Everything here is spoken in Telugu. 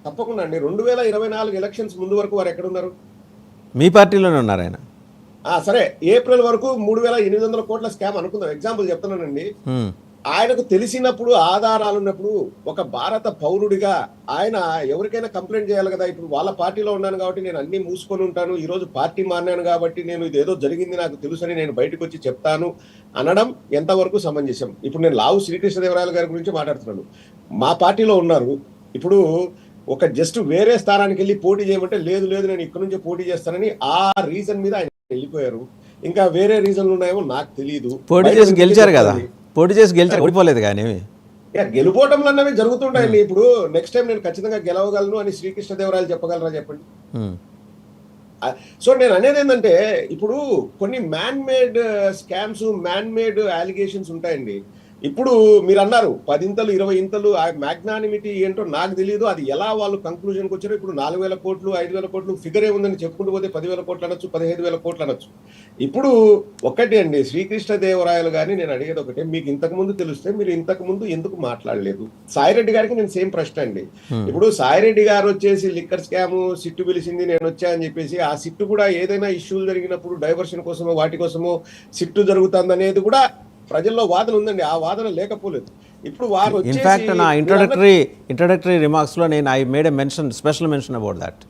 తప్పకుండా అండి. 2024 ఎలక్షన్స్ ముందు వరకు వారు ఎక్కడున్నారు? మీ పార్టీలోనే ఉన్నారు ఆయన. సరే, ఏప్రిల్ వరకు 3,800 కోట్ల స్కామ్ అనుకుందాం, ఎగ్జాంపుల్ చెప్తున్నానండి. హ్మ్. ఆయనకు తెలిసినప్పుడు, ఆధారాలు ఉన్నప్పుడు, ఒక భారత పౌరుడిగా ఆయన ఎవరికైనా కంప్లైంట్ చేయాలి కదా. ఇప్పుడు వాళ్ళ పార్టీలో ఉన్నాను కాబట్టి నేను అన్ని మూసుకొని ఉంటాను, ఈ రోజు పార్టీ మారినాను కాబట్టి నేను ఇదేదో జరిగింది నాకు తెలుసని నేను బయటకు వచ్చి చెప్తాను అనడం ఎంతవరకు సమంజసం? ఇప్పుడు నేను లావు శ్రీకృష్ణదేవరాయలు గారి గురించి మాట్లాడుతున్నాను. మా పార్టీలో ఉన్నారు. ఇప్పుడు ఒక జస్ట్ వేరే స్థానానికి వెళ్ళి పోటీ చేయమంటే లేదు లేదు నేను ఇక్కడ నుంచి పోటీ చేస్తానని ఆ రీజన్ మీద ఆయన వెళ్ళిపోయారు. ఇంకా వేరే రీజన్లు ఉన్నాయేమో నాకు తెలియదు. పోటీ చేసి గెలిచారు కదా, పోటీ చేసి గెలిచారు, ఓడిపోలేదు కానీ. గెలుపోవటంలు అన్నవి జరుగుతుంటాయండి. ఇప్పుడు నెక్స్ట్ టైం నేను ఖచ్చితంగా గెలవగలను అని శ్రీకృష్ణదేవరాయలు చెప్పగలరా చెప్పండి? సో నేను అనేది ఏంటంటే, ఇప్పుడు కొన్ని man made scams, man made allegations ఉంటాయండి. ఇప్పుడు మీరు అన్నారు 10 ఇంతలు 20 ఇంతలు, ఆ మ్యాగ్నానిమిటీ ఏంటో నాకు తెలియదు, అది ఎలా వాళ్ళు కంక్లూజన్కి వచ్చారో. ఇప్పుడు 4,000 కోట్లు 5,000 కోట్లు ఫిగర్ ఏముందని చెప్పుకుంటూ పోతే 10,000 కోట్లు అనొచ్చు, 15,000 కోట్లు అనొచ్చు. ఇప్పుడు ఒకటి అండి, శ్రీకృష్ణదేవరాయలు గారిని నేను అడిగేది ఒకటే, మీకు ఇంతకు ముందు తెలిస్తే మీరు ఇంతకు ముందు ఎందుకు మాట్లాడలేదు? సాయిరెడ్డి గారికి నేను సేమ్ ప్రశ్న అండి. ఇప్పుడు సాయిరెడ్డి గారు వచ్చేసి లిక్కర్ స్కామ్ సిట్టు పిలిచింది నేను వచ్చా అని చెప్పేసి, ఆ సిట్టు కూడా ఏదైనా ఇష్యూలు జరిగినప్పుడు డైవర్షన్ కోసమో వాటి కోసమో సిట్టు జరుగుతుంది అనేది కూడా ప్రజల్లో వాదన ఉందండి. ఆ వాదన లేకపోలేదు. ఇప్పుడు వారు ఇన్ఫాక్ట్ నా ఇంట్రడక్టరీ రిమార్క్స్లో నేను I made a mention, special mention about that.